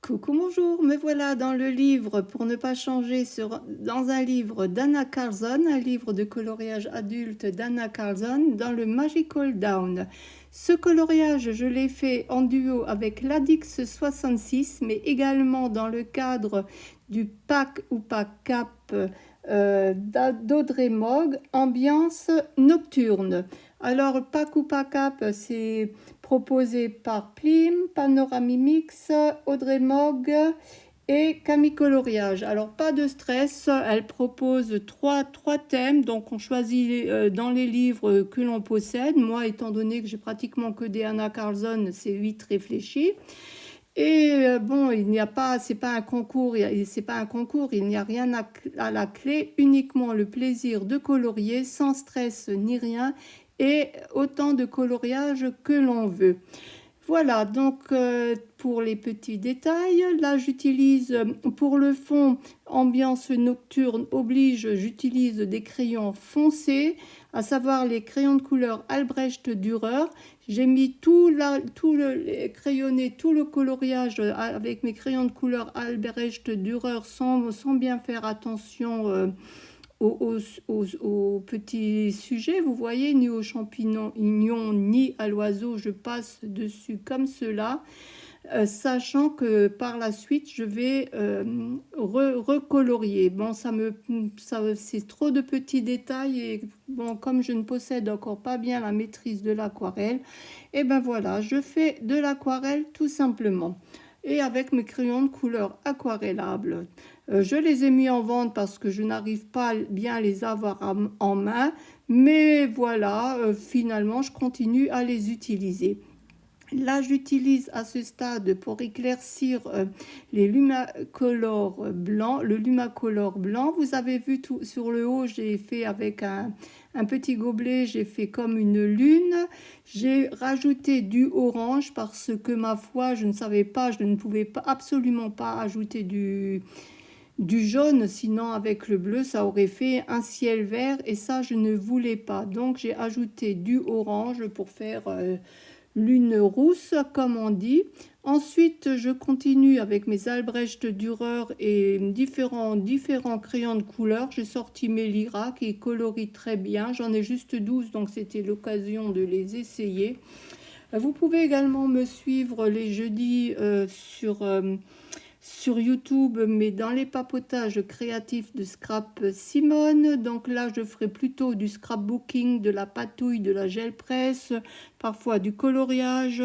Coucou, bonjour, me voilà dans le livre pour ne pas changer dans un livre d'Anna Carlson, un livre de coloriage adulte d'Anna Carlson dans le Magical Down. Ce coloriage, je l'ai fait en duo avec l'Adix 66, mais également dans le cadre du pack ou pack cap d'Audrey Mogg, ambiance nocturne. Alors, pack ou pack cap, c'est proposé par Plim, Panoramimix, Audrey Mogg et Camille Coloriage. Alors pas de stress, elle propose trois thèmes, donc on choisit dans les livres que l'on possède. Moi, étant donné que j'ai pratiquement que des Anna Carlson, c'est 8 réfléchis. Et bon, il n'y a pas, c'est pas un concours, c'est pas un concours, il n'y a rien à la clé, uniquement le plaisir de colorier sans stress ni rien et autant de coloriage que l'on veut. Voilà, donc pour les petits détails, là j'utilise pour le fond ambiance nocturne oblige, j'utilise des crayons foncés, à savoir les crayons de couleur Albrecht Dürer. J'ai mis crayonné, tout le coloriage avec mes crayons de couleur Albrecht Dürer sans bien faire attention aux petits sujets, vous voyez, ni aux champignons, ni à l'oiseau, je passe dessus comme cela, sachant que par la suite, je vais recolorier. Bon, c'est trop de petits détails et bon, comme je ne possède encore pas bien la maîtrise de l'aquarelle, et ben voilà, je fais de l'aquarelle tout simplement. Et avec mes crayons de couleur aquarellables. Je les ai mis en vente parce que je n'arrive pas bien à les avoir en main, mais voilà, finalement, je continue à les utiliser. Là, j'utilise à ce stade pour éclaircir les Lumacolor blancs, le Lumacolor blanc. Vous avez vu tout sur le haut, j'ai fait avec un petit gobelet, j'ai fait comme une lune. J'ai rajouté du orange parce que ma foi, je ne savais pas, je ne pouvais pas, absolument pas ajouter du jaune, sinon avec le bleu ça aurait fait un ciel vert et ça je ne voulais pas, donc j'ai ajouté du orange pour faire lune rousse comme on dit. Ensuite je continue avec mes Albrecht Dürer et différents crayons de couleur. J'ai sorti mes Lyra qui colorient très bien, j'en ai juste 12 donc c'était l'occasion de les essayer. Vous pouvez également me suivre les jeudis sur YouTube, mais dans les papotages créatifs de Scrap Simone. Donc là, je ferai plutôt du scrapbooking, de la patouille, de la gel presse, parfois du coloriage,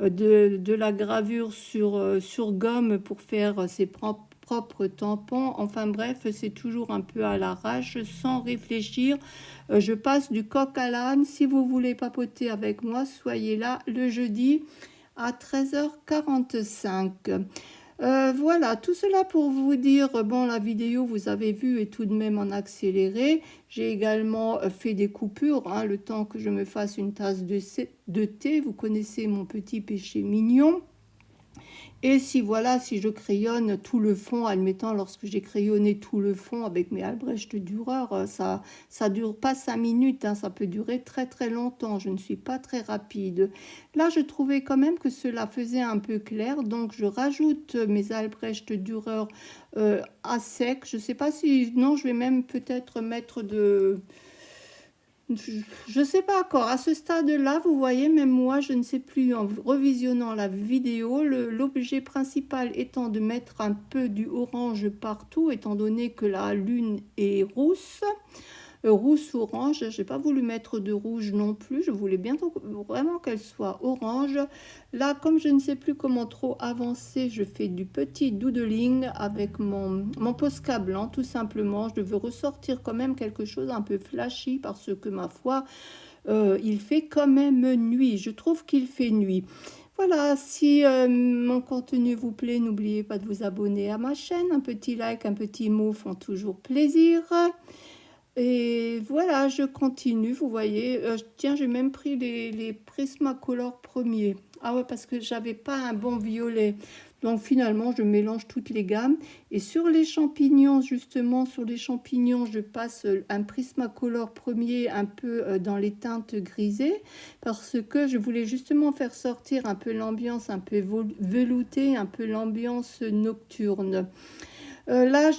de la gravure sur gomme pour faire ses propres tampons. Enfin bref, c'est toujours un peu à l'arrache, sans réfléchir. Je passe du coq à l'âne. Si vous voulez papoter avec moi, soyez là le jeudi à 13h45. Voilà, tout cela pour vous dire, bon, la vidéo, vous avez vu, est tout de même en accéléré. J'ai également fait des coupures, hein, le temps que je me fasse une tasse de thé. Vous connaissez mon petit péché mignon. Et si voilà, si je crayonne tout le fond, admettant lorsque j'ai crayonné tout le fond avec mes Albrecht Dürer, ça dure pas 5 minutes, hein, ça peut durer très très longtemps. Je ne suis pas très rapide. Là, je trouvais quand même que cela faisait un peu clair, donc je rajoute mes Albrecht Dürer à sec. Je sais pas si non, je vais même peut-être mettre de je ne sais pas encore. À ce stade-là, vous voyez, même moi, je ne sais plus en revisionnant la vidéo. L'objet principal étant de mettre un peu du orange partout, étant donné que la lune est rousse. Rousse orange, j'ai pas voulu mettre de rouge non plus, je voulais bientôt vraiment qu'elle soit orange. Là, comme je ne sais plus comment trop avancer, je fais du petit doodling avec mon Posca blanc, tout simplement. Je veux ressortir quand même quelque chose un peu flashy parce que ma foi, il fait quand même nuit. Je trouve qu'il fait nuit. Voilà, si mon contenu vous plaît, n'oubliez pas de vous abonner à ma chaîne. Un petit like, un petit mot font toujours plaisir. Et voilà, je continue, vous voyez. Tiens, j'ai même pris les Prismacolor premiers. Ah ouais, parce que j'avais pas un bon violet. Donc finalement, je mélange toutes les gammes. Et sur les champignons, justement, sur les champignons, je passe un Prismacolor premier un peu dans les teintes grisées, parce que je voulais justement faire sortir un peu l'ambiance un peu veloutée, un peu l'ambiance nocturne. Là,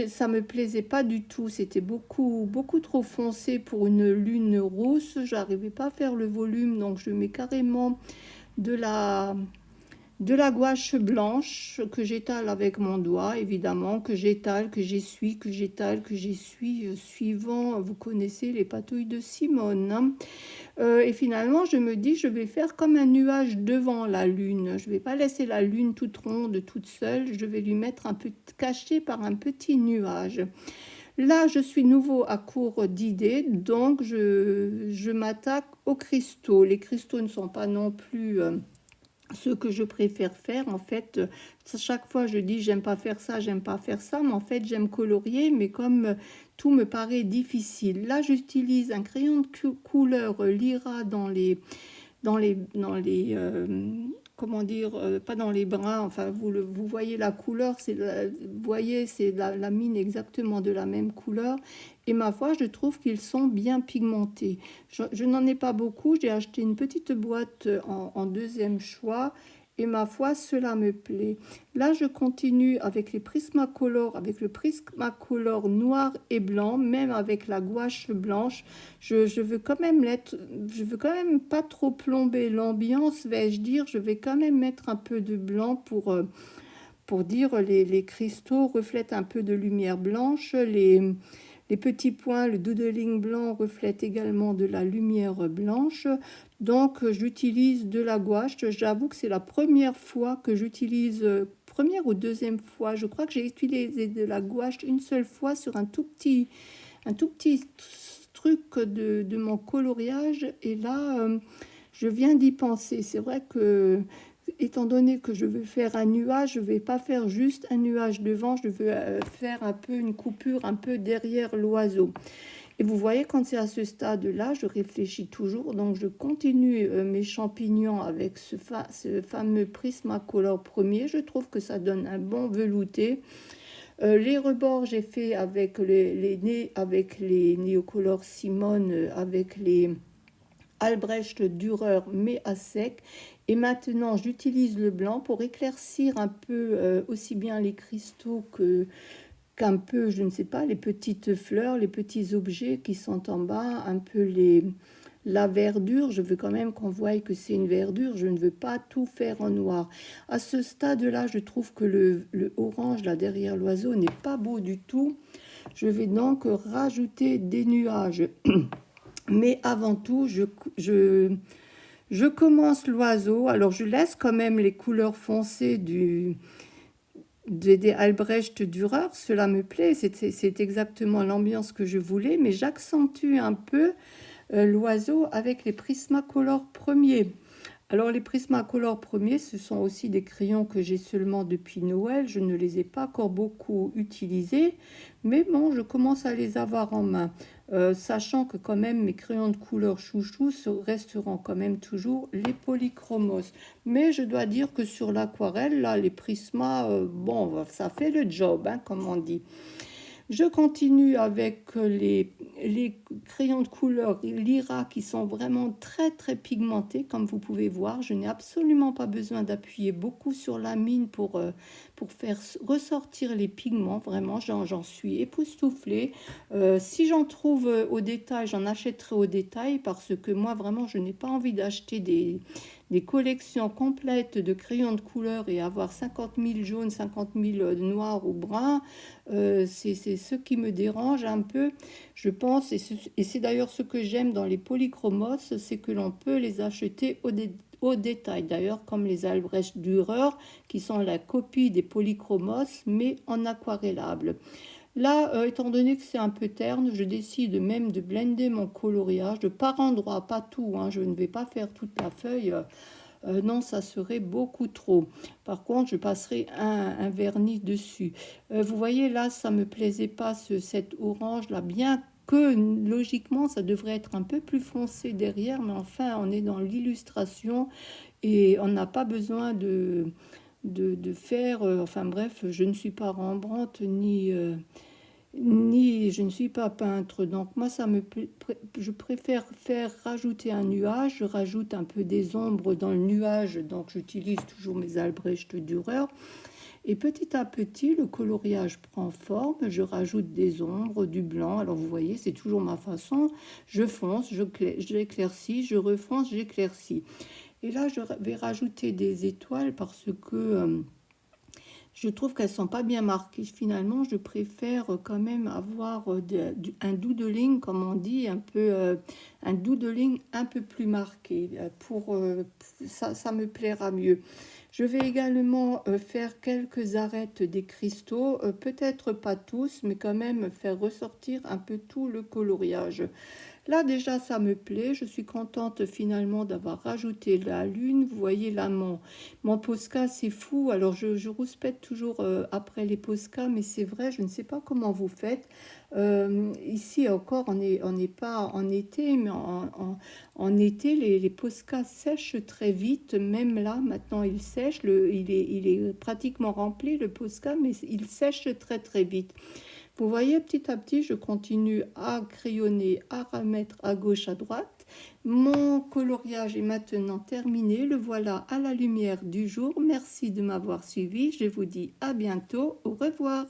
ça me plaisait pas du tout. C'était beaucoup trop foncé pour une lune rousse. J'arrivais pas à faire le volume, donc je mets carrément de la, de la gouache blanche que j'étale avec mon doigt, évidemment, que j'étale, que j'essuie, que j'étale, que j'essuie, suivant, vous connaissez les patouilles de Simone, hein. Et finalement, je me dis, je vais faire comme un nuage devant la lune. Je ne vais pas laisser la lune toute ronde, toute seule. Je vais lui mettre un peu caché par un petit nuage. Là, je suis nouveau à court d'idées, donc je m'attaque aux cristaux. Les cristaux ne sont pas non plus ce que je préfère faire. En fait, chaque fois je dis j'aime pas faire ça, j'aime pas faire ça, mais en fait j'aime colorier, mais comme tout me paraît difficile. Là, j'utilise un crayon de couleur Lyra dans les comment dire, pas dans les brins, enfin vous voyez la couleur, vous voyez, c'est la mine exactement de la même couleur. Et ma foi, je trouve qu'ils sont bien pigmentés. Je n'en ai pas beaucoup, j'ai acheté une petite boîte en deuxième choix. Et ma foi, cela me plaît. Là, je continue avec les Prismacolor, avec le Prismacolor noir et blanc, même avec la gouache blanche. Je veux quand même je veux quand même pas trop plomber l'ambiance, vais-je dire. Je vais quand même mettre un peu de blanc pour dire les cristaux reflètent un peu de lumière blanche. Les petits points, le doodling blanc reflète également de la lumière blanche. Donc j'utilise de la gouache. J'avoue que c'est la première fois que j'utilise, première ou deuxième fois. Je crois que j'ai utilisé de la gouache une seule fois sur un tout petit truc de mon coloriage. Et là, je viens d'y penser. C'est vrai que étant donné que je veux faire un nuage, je ne vais pas faire juste un nuage devant, je veux faire un peu une coupure un peu derrière l'oiseau. Et vous voyez, quand c'est à ce stade-là, je réfléchis toujours, donc je continue mes champignons avec ce fameux Prismacolor premier. Je trouve que ça donne un bon velouté. Les rebords, j'ai fait avec avec les Neocolor Simone, avec les Albrecht Dürer, mais à sec. Et maintenant, j'utilise le blanc pour éclaircir un peu aussi bien les cristaux qu'un peu, je ne sais pas, les petites fleurs, les petits objets qui sont en bas, un peu la verdure. Je veux quand même qu'on voie que c'est une verdure. Je ne veux pas tout faire en noir. À ce stade-là, je trouve que le orange là derrière l'oiseau n'est pas beau du tout. Je vais donc rajouter des nuages. Mais avant tout, je commence l'oiseau. Alors, je laisse quand même les couleurs foncées des Albrecht Dürer. Cela me plaît. C'est exactement l'ambiance que je voulais. Mais j'accentue un peu l'oiseau avec les Prismacolor premiers. Alors, les Prismacolor premiers, ce sont aussi des crayons que j'ai seulement depuis Noël. Je ne les ai pas encore beaucoup utilisés. Mais bon, je commence à les avoir en main. Sachant que quand même mes crayons de couleur chouchou resteront quand même toujours les polychromos. Mais je dois dire que sur l'aquarelle, là, les Prisma, bon, ça fait le job, hein, comme on dit. Je continue avec les crayons de couleur Lyra qui sont vraiment très pigmentés, comme vous pouvez voir. Je n'ai absolument pas besoin d'appuyer beaucoup sur la mine pour faire ressortir les pigments. Vraiment, j'en suis époustouflée. Si j'en trouve au détail, j'en achèterai au détail parce que moi, vraiment, je n'ai pas envie d'acheter des collections complètes de crayons de couleur et avoir 50 000 jaunes, 50 000 noirs ou bruns. C'est ce qui me dérange un peu, je pense, et c'est d'ailleurs ce que j'aime dans les polychromos, c'est que l'on peut les acheter au détail, d'ailleurs comme les Albrecht Dürer, qui sont la copie des polychromos, mais en aquarellable. Là, étant donné que c'est un peu terne, je décide même de blender mon coloriage, de par endroit, pas tout, hein, je ne vais pas faire toute la feuille. Non, ça serait beaucoup trop. Par contre, je passerai un vernis dessus. Vous voyez, là, ça me plaisait pas, cet orange-là, bien que logiquement, ça devrait être un peu plus foncé derrière, mais enfin, on est dans l'illustration et on n'a pas besoin de faire, enfin bref, je ne suis pas Rembrandt ni je ne suis pas peintre. Donc moi, je préfère faire rajouter un nuage. Je rajoute un peu des ombres dans le nuage, donc j'utilise toujours mes Albrecht Dürer. Et petit à petit, le coloriage prend forme, je rajoute des ombres, du blanc. Alors vous voyez, c'est toujours ma façon. Je fonce, j'éclaircis, je refonce, j'éclaircis. Et là, je vais rajouter des étoiles parce que je trouve qu'elles sont pas bien marquées. Finalement, je préfère quand même avoir un doodling, comme on dit, un doodling un peu plus marqué. Ça me plaira mieux. Je vais également faire quelques arêtes des cristaux, peut-être pas tous, mais quand même faire ressortir un peu tout le coloriage. Là déjà ça me plaît, je suis contente finalement d'avoir rajouté la lune. Vous voyez là mon Posca c'est fou, alors je rouspète toujours après les Posca, mais c'est vrai, je ne sais pas comment vous faites. Ici encore on n'est pas en été, mais en été les Posca sèchent très vite, même là maintenant il sèche, il est pratiquement rempli le Posca, mais il sèche très très vite. Vous voyez, petit à petit, je continue à crayonner, à remettre à gauche, à droite. Mon coloriage est maintenant terminé. Le voilà à la lumière du jour. Merci de m'avoir suivi. Je vous dis à bientôt. Au revoir.